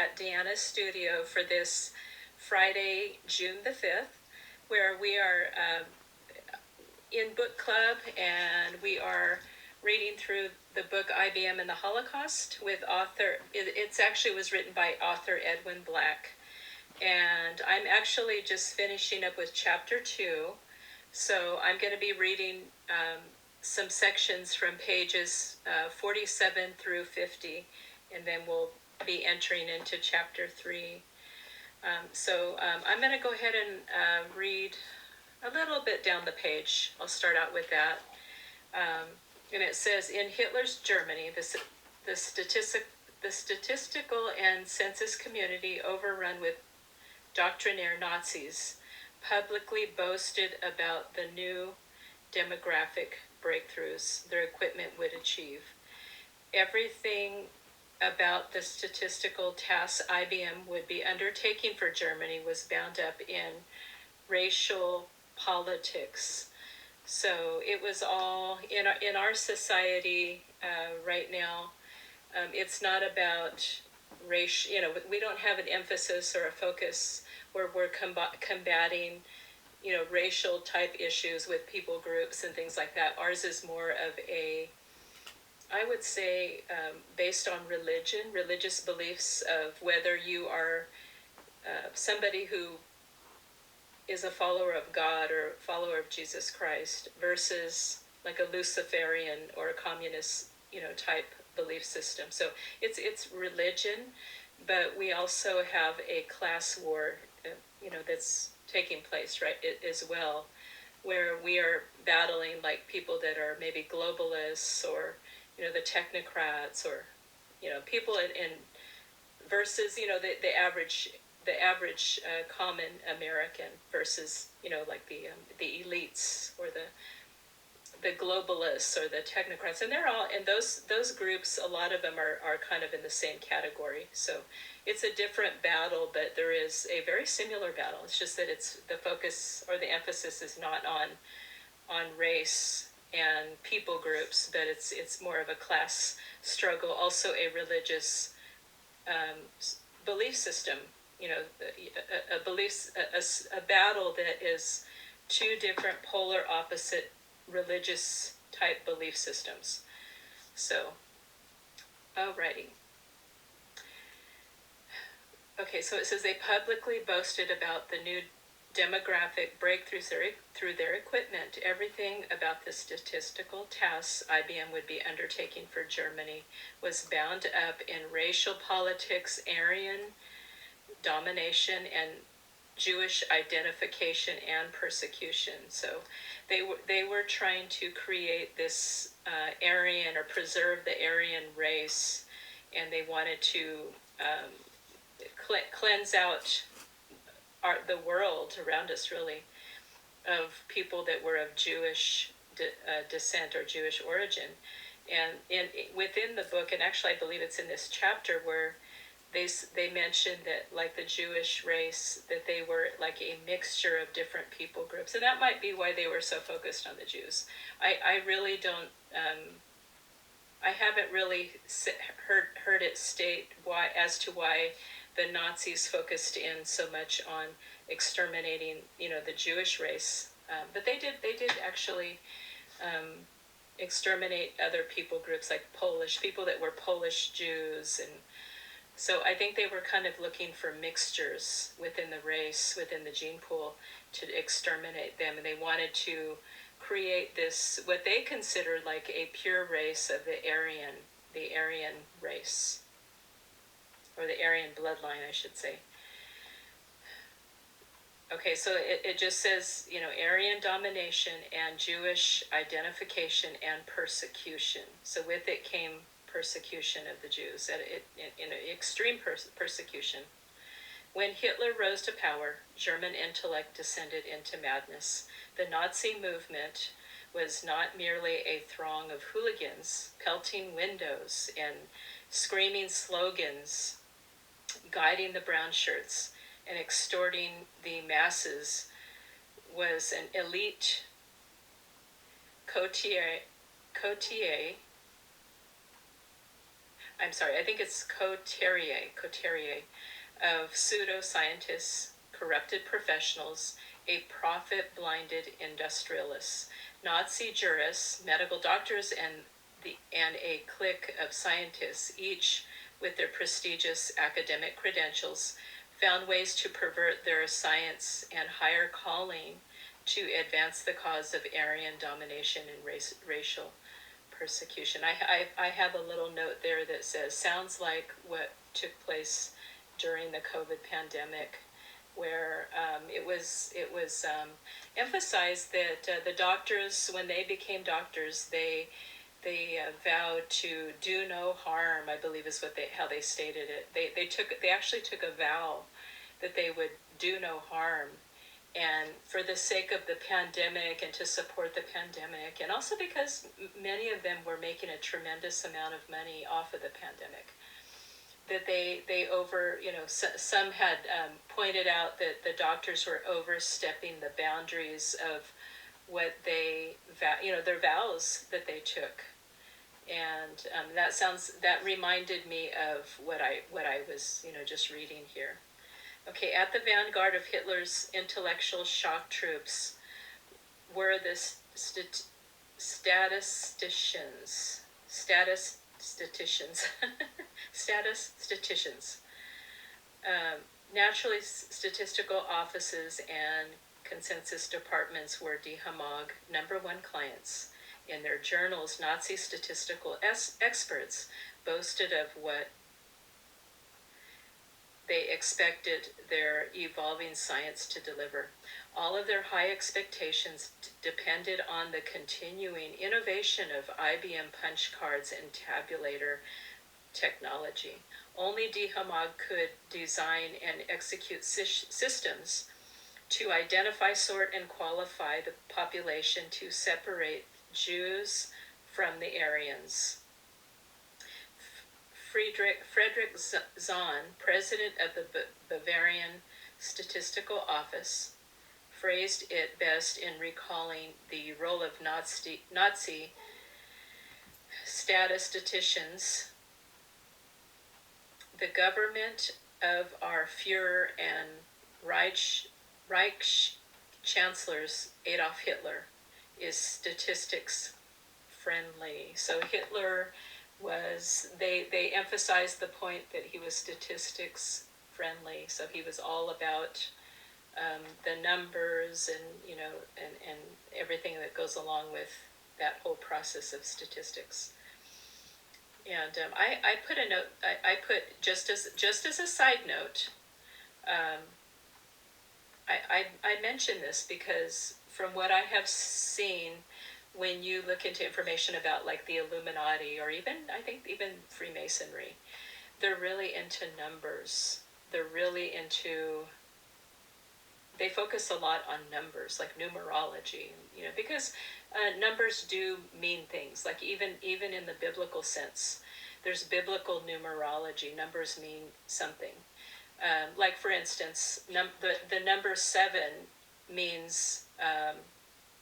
at Deanna's studio for this Friday, June the 5th, where we are in book club, and we are reading through the book IBM and the Holocaust with author, it's actually was written by author Edwin Black. And I'm actually just finishing up with chapter 2. So I'm going to be reading some sections from pages 47 through 50, and then we'll be entering into chapter 3. I'm going to go ahead and read a little bit down the page. I'll start out with that. And it says, in Hitler's Germany, the statistical and census community, overrun with doctrinaire Nazis, publicly boasted about the new demographic breakthroughs their equipment would achieve. Everything about the statistical tasks IBM would be undertaking for Germany was bound up in racial politics. So it was all in our society right now. It's not about race. We don't have an emphasis or a focus where we're combating, racial type issues with people groups and things like that. Ours is more of a, I would say, based on religious beliefs of whether you are somebody who is a follower of God or a follower of Jesus Christ versus like a Luciferian or a communist, type belief system. So it's religion, but we also have a class war, that's taking place, right, as well, where we are battling like people that are maybe globalists or, the technocrats or, people in versus, the average common American versus, like the elites or the globalists or the technocrats, and they're all, and those groups, a lot of them are kind of in the same category. So it's a different battle, but there is a very similar battle. It's just that it's the focus or the emphasis is not on race and people groups, but it's more of a class struggle, also a religious belief system. A battle that is two different polar opposite religious type belief systems. So, alrighty. Okay, so it says they publicly boasted about the new demographic breakthroughs through their equipment. Everything about the statistical tasks IBM would be undertaking for Germany was bound up in racial politics, Aryan domination, and Jewish identification and persecution. So they were trying to create this Aryan, or preserve the Aryan race, and they wanted to cleanse out the world around us, really, of people that were of Jewish descent or Jewish origin. And within the book, and actually I believe it's in this chapter, where they mentioned that, like the Jewish race, that they were like a mixture of different people groups, and that might be why they were so focused on the Jews. I really don't. I haven't really heard it state why, as to why the Nazis focused in so much on exterminating, the Jewish race. But they did actually exterminate other people groups, like Polish people that were Polish Jews. And so I think they were kind of looking for mixtures within the race, within the gene pool, to exterminate them. And they wanted to create this, what they considered like a pure race of the Aryan race, or the Aryan bloodline, I should say. Okay, so it just says, Aryan domination and Jewish identification and persecution. So with it came persecution of the Jews, in extreme persecution. When Hitler rose to power, German intellect descended into madness. The Nazi movement was not merely a throng of hooligans pelting windows and screaming slogans, guiding the brown shirts and extorting the masses. Was an elite coterie I'm sorry, I think it's Coterrier, of pseudoscientists, corrupted professionals, a profit-blinded industrialists, Nazi jurists, medical doctors, and a clique of scientists, each with their prestigious academic credentials, found ways to pervert their science and higher calling to advance the cause of Aryan domination and racial persecution. I have a little note there that says, sounds like what took place during the COVID pandemic, where it was emphasized that the doctors, when they became doctors, they vowed to do no harm. I believe is what how they stated it. They actually took a vow that they would do no harm, and for the sake of the pandemic and to support the pandemic, and also because many of them were making a tremendous amount of money off of the pandemic, that they over, some had pointed out that the doctors were overstepping the boundaries of what their vows that they took. And that reminded me of what I was just reading here. Okay, at the vanguard of Hitler's intellectual shock troops were the statisticians, statisticians. Naturally, statistical offices and consensus departments were De Hamog #1 clients. In their journals, Nazi statistical experts boasted of what they expected their evolving science to deliver. All of their high expectations depended on the continuing innovation of IBM punch cards and tabulator technology. Only De Hamog could design and execute systems to identify, sort, and qualify the population to separate Jews from the Aryans. Frederick Zahn, president of the Bavarian Statistical Office, phrased it best in recalling the role of Nazi statisticians. The government of our Führer and Reich chancellors Adolf Hitler is statistics friendly. So Hitler they emphasized the point that he was statistics friendly. So he was all about the numbers and everything that goes along with that whole process of statistics. And I put a note. I put just as a side note. I mention this because from what I have seen, when you look into information about like the Illuminati or even Freemasonry, they're really into numbers. They focus a lot on numbers, like numerology, because numbers do mean things. Like even in the biblical sense, there's biblical numerology. Numbers mean something. Like for instance, the number 7 means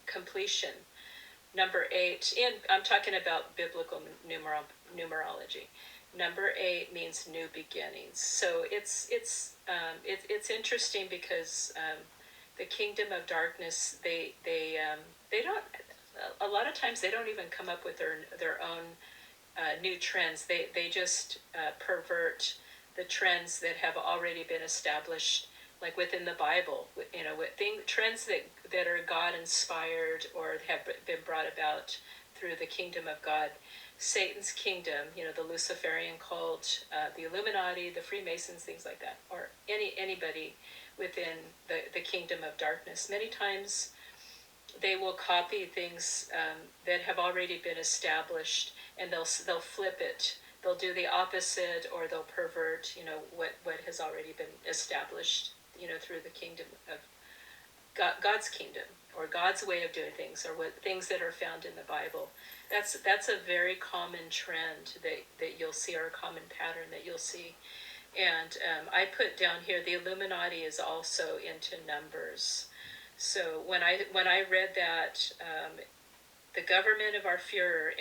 completion. Number 8, and I'm talking about biblical numerology. Number 8 means new beginnings. So it's interesting because the kingdom of darkness, they don't, a lot of times they don't even come up with their own new trends. They just pervert the trends that have already been established, like within the Bible, trends that are God inspired or have been brought about through the kingdom of God. Satan's kingdom, the Luciferian cult, the Illuminati, the Freemasons, things like that, or anybody within the kingdom of darkness. Many times they will copy things that have already been established, and they'll flip it. They'll do the opposite, or they'll pervert, what has already been established, through the kingdom of God's kingdom, or God's way of doing things, or what things that are found in the Bible. That's a very common trend that you'll see, or a common pattern that you'll see. And I put down here, the Illuminati is also into numbers. So when I read that, the government of our Führer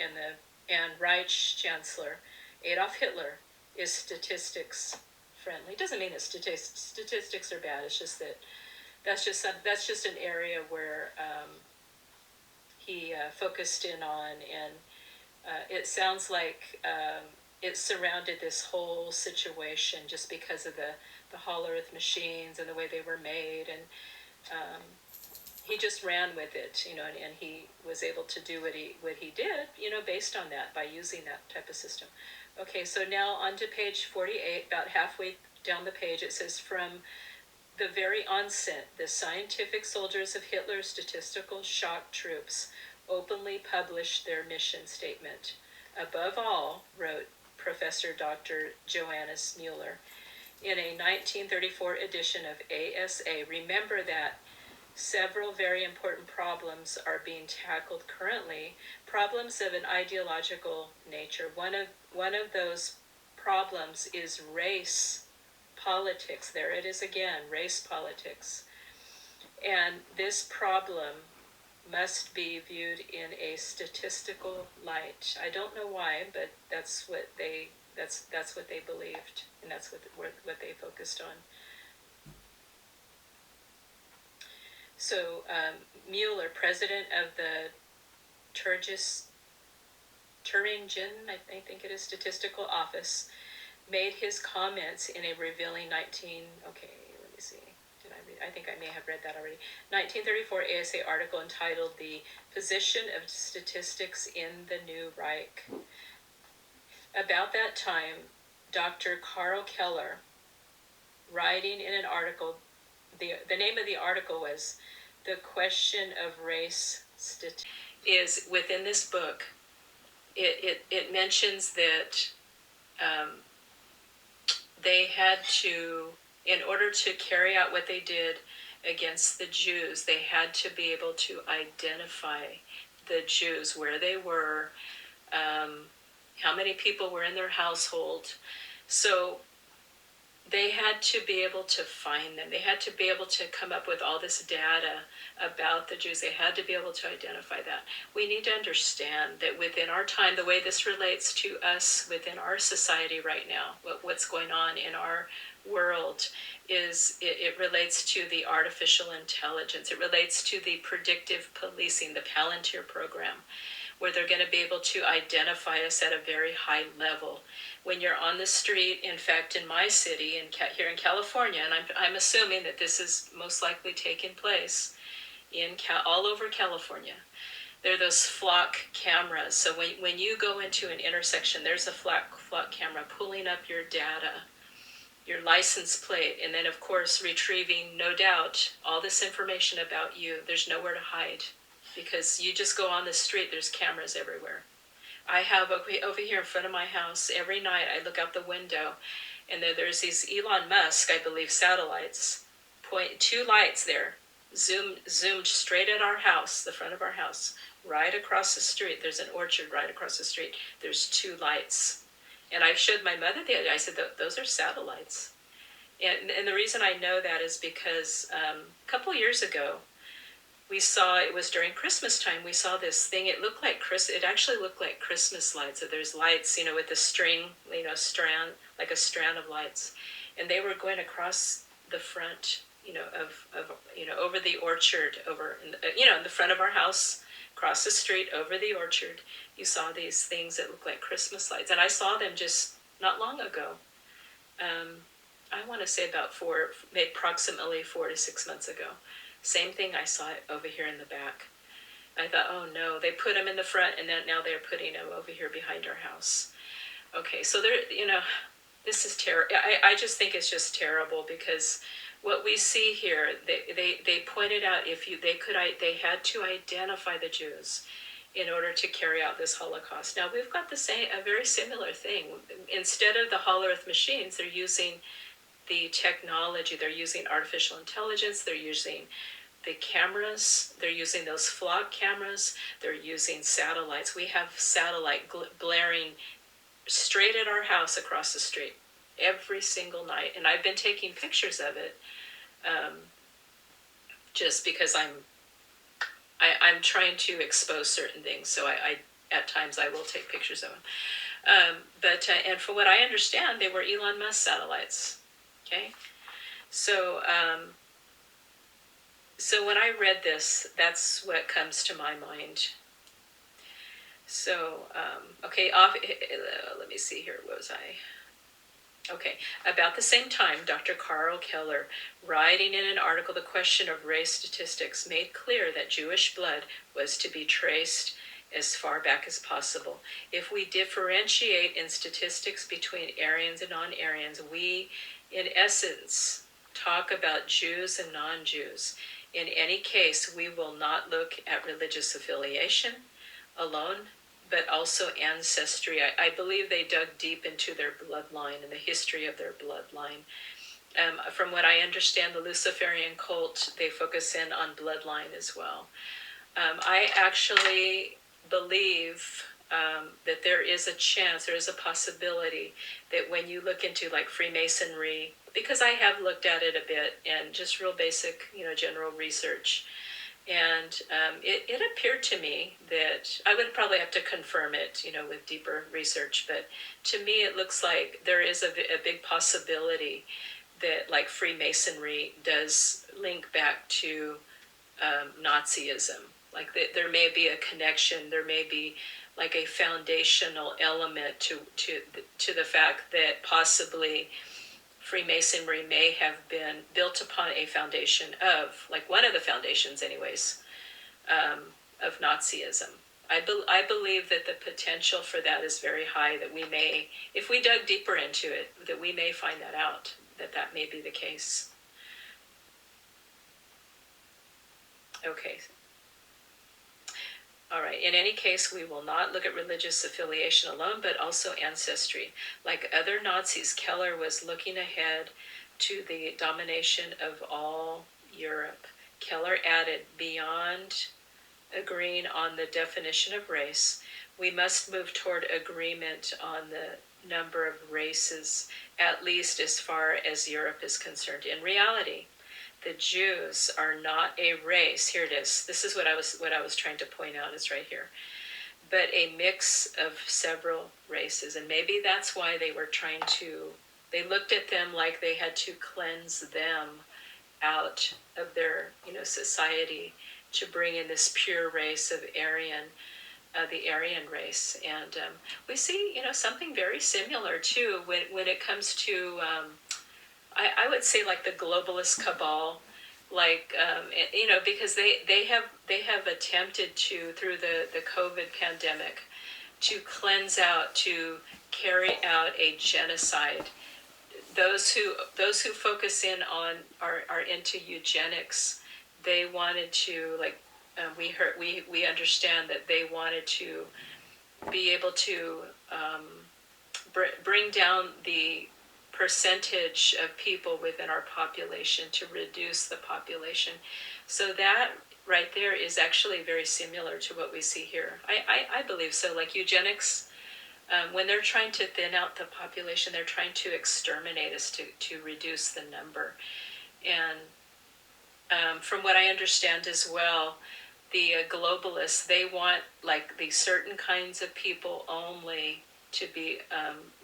and Reich Chancellor Adolf Hitler is statistics friendly. It doesn't mean that statistics are bad. It's just that that's just an area where he focused in on, and it sounds like it surrounded this whole situation just because of the Hollow Earth machines and the way they were made, and he just ran with it, and he was able to do what he did, based on that, by using that type of system. Okay, so now on to page 48, about halfway down the page, it says, from the very onset, the scientific soldiers of Hitler's statistical shock troops openly published their mission statement. Above all, wrote Professor Dr. Johannes Mueller in a 1934 edition of ASA, remember that several very important problems are being tackled currently, problems of an ideological nature. One of those problems is race politics. There it is again, race politics. And this problem must be viewed in a statistical light. I don't know why, but that's what they believed, and that's what they focused on. So Mueller, president of the Thuringen, I think it is, statistical office, made his comments in a revealing I think I may have read that already. 1934 ASA article entitled "The Position of Statistics in the New Reich." About that time, Dr. Karl Keller, writing in an article, the name of the article was "The Question of Race Statistics," is within this book. It mentions that they had to, in order to carry out what they did against the Jews, they had to be able to identify the Jews, where they were, how many people were in their household. So they had to be able to find them. They had to be able to come up with all this data about the Jews. They had to be able to identify that. We need to understand that within our time, the way this relates to us within our society right now, what's going on in our world, is it relates to the artificial intelligence. It relates to the predictive policing, the Palantir program, where they're going to be able to identify us at a very high level. When you're on the street, in fact, in my city, here in California, and I'm assuming that this is most likely taking place all over California, there are those flock cameras. So when you go into an intersection, there's a flock camera pulling up your data, your license plate, and then, of course, retrieving, no doubt, all this information about you. There's nowhere to hide, because you just go on the street, there's cameras everywhere. I have over here in front of my house, every night I look out the window, and there's these Elon Musk, I believe, satellites, two lights there, zoomed straight at our house, the front of our house, right across the street. There's an orchard right across the street. There's two lights. And I showed my mother the other day, I said, those are satellites. And the reason I know that is because a couple years ago, we saw, it was during Christmas time, we saw this thing. It actually looked like Christmas lights. So there's lights, with a string, strand, like a strand of lights. And they were going across the front, over the orchard, in the front of our house, across the street, over the orchard. You saw these things that look like Christmas lights. And I saw them just not long ago. I want to say about approximately 4 to 6 months ago. Same thing, I saw it over here in the back. I thought, oh no, they put them in the front, and then now they're putting them over here behind our house. Okay, so this is terrible. I just think it's just terrible, because what we see here, they pointed out they had to identify the Jews in order to carry out this Holocaust. Now we've got a very similar thing. Instead of the Hollow Earth machines, they're using the technology. They're using artificial intelligence. They're using the cameras. They're using those flock cameras. They're using satellites. We have satellite blaring straight at our house across the street every single night. And I've been taking pictures of it just because I'm trying to expose certain things. So I at times I will take pictures of them. And from what I understand, they were Elon Musk satellites. Okay, so so when I read this, that's what comes to my mind. So okay, let me see here. What was I? Okay, about the same time, Dr. Carl Keller, writing in an article The Question of Race Statistics, made clear that Jewish blood was to be traced as far back as possible. If we differentiate in statistics between Aryans and non-Aryans, we, in essence, talk about Jews and non-Jews. In any case, we will not look at religious affiliation alone, but also ancestry. I believe they dug deep into their bloodline and the history of their bloodline. From what I understand, the Luciferian cult, they focus in on bloodline as well. I actually believe that there is a chance, there is a possibility that when you look into like Freemasonry, because I have looked at it a bit and just real basic, general research, and it appeared to me that I would probably have to confirm it, with deeper research. But to me, it looks like there is a big possibility that like Freemasonry does link back to Nazism. Like there may be a connection. There may be like a foundational element to the fact that possibly Freemasonry may have been built upon a foundation of, like one of the foundations anyways, of Nazism. I believe that the potential for that is very high, that we may, if we dug deeper into it, that we may find that out, that may be the case. Okay. All right. In any case, we will not look at religious affiliation alone, but also ancestry. Like other Nazis, Keller was looking ahead to the domination of all Europe. Keller added, beyond agreeing on the definition of race, we must move toward agreement on the number of races, at least as far as Europe is concerned. In reality, the Jews are not a race. Here it is. This is what I was trying to point out, is right here. But a mix of several races. And maybe that's why they looked at them like they had to cleanse them out of their, society, to bring in this pure race of the Aryan race. And we see, something very similar too when it comes to I would say like the globalist cabal, like because they have attempted to, through the COVID pandemic, to cleanse out, to carry out a genocide. Those who focus in on are into eugenics. They wanted to, like, we understand that they wanted to be able to bring down the percentage of people within our population, to reduce the population. So that right there is actually very similar to what we see here. I believe so. Like eugenics, when they're trying to thin out the population, they're trying to exterminate us, to reduce the number. And from what I understand as well, the globalists, they want like the certain kinds of people only to be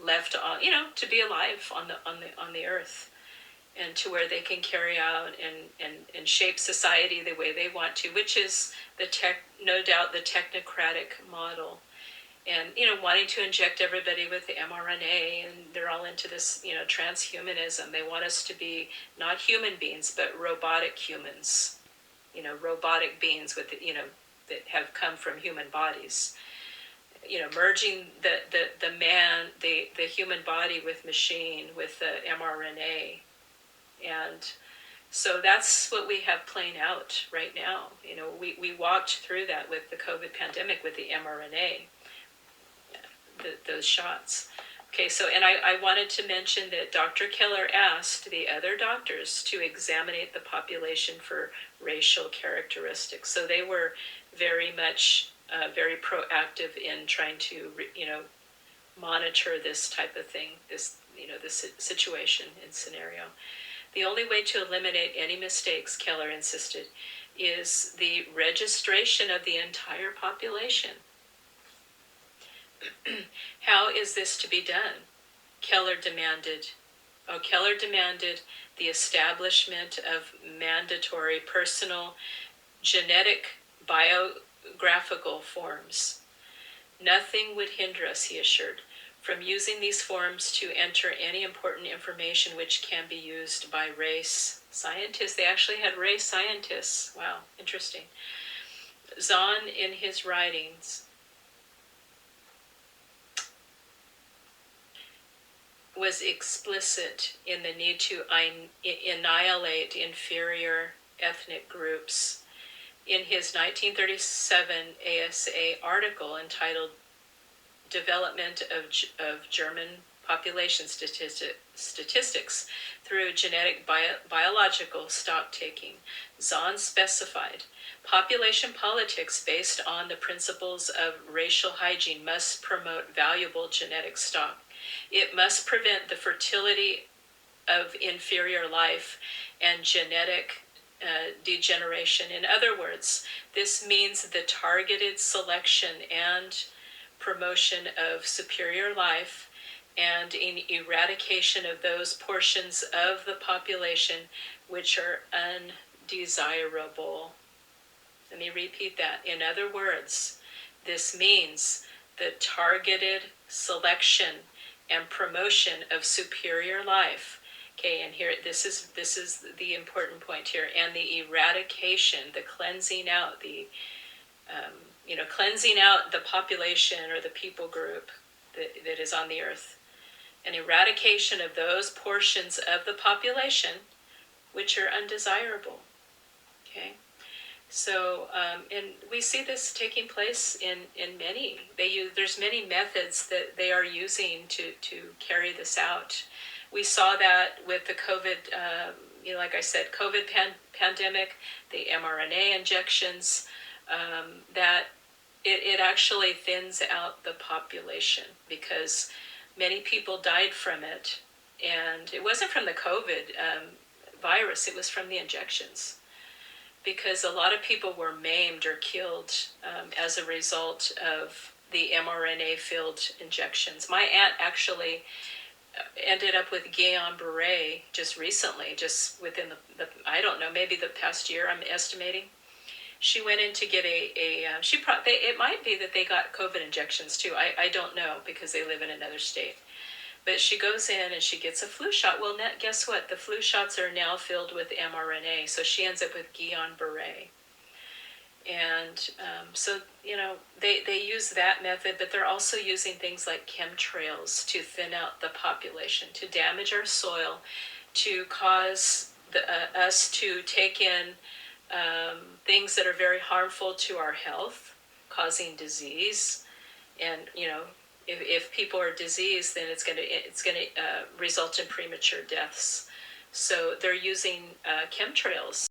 left on, to be alive on the earth, and to where they can carry out and shape society the way they want to, which is no doubt the technocratic model. And wanting to inject everybody with the mRNA, and they're all into this transhumanism. They want us to be not human beings but robotic humans, robotic beings with that have come from human bodies. Merging the human body with machine, with the mRNA. And so that's what we have playing out right now. We walked through that with the COVID pandemic, with the mRNA, those shots. Okay, so, and I wanted to mention that Dr. Keller asked the other doctors to examine the population for racial characteristics. So they were very much very proactive in trying to, monitor this type of thing, this situation and scenario. The only way to eliminate any mistakes, Keller insisted, is the registration of the entire population. How is this to be done? Keller demanded the establishment of mandatory personal genetic biographical forms. Nothing would hinder us, he assured, from using these forms to enter any important information which can be used by race scientists. They actually had race scientists. Wow, interesting. Zahn, in his writings, was explicit in the need to annihilate inferior ethnic groups. In his 1937 ASA article entitled Development of German Population Statistics Through Genetic Biological Stock Taking, Zahn specified, population politics based on the principles of racial hygiene must promote valuable genetic stock. It must prevent the fertility of inferior life and genetic degeneration. In other words, this means the targeted selection and promotion of superior life and in eradication of those portions of the population which are undesirable. Let me repeat that. In other words, this means the targeted selection and promotion of superior life. Okay, and here this is the important point here, and the eradication, the cleansing out, cleansing out the population or the people group that is on the earth, an eradication of those portions of the population which are undesirable. Okay. So, and we see this taking place in many. There's many methods that they are using to carry this out. We saw that with the COVID, like I said, COVID pandemic, the mRNA injections, that it actually thins out the population because many people died from it. And it wasn't from the COVID virus, it was from the injections. Because a lot of people were maimed or killed as a result of the mRNA-filled injections. My aunt actually ended up with Guillain-Barré just recently, just within the I don't know, maybe the past year, I'm estimating. She went in to get it might be that they got COVID injections too. I don't know because they live in another state. But she goes in and she gets a flu shot. Well, guess what? The flu shots are now filled with mRNA, so she ends up with Guillain-Barré. And so, they use that method, but they're also using things like chemtrails to thin out the population, to damage our soil, to cause us to take in things that are very harmful to our health, causing disease. And, if people are diseased, then it's going to result in premature deaths. So they're using chemtrails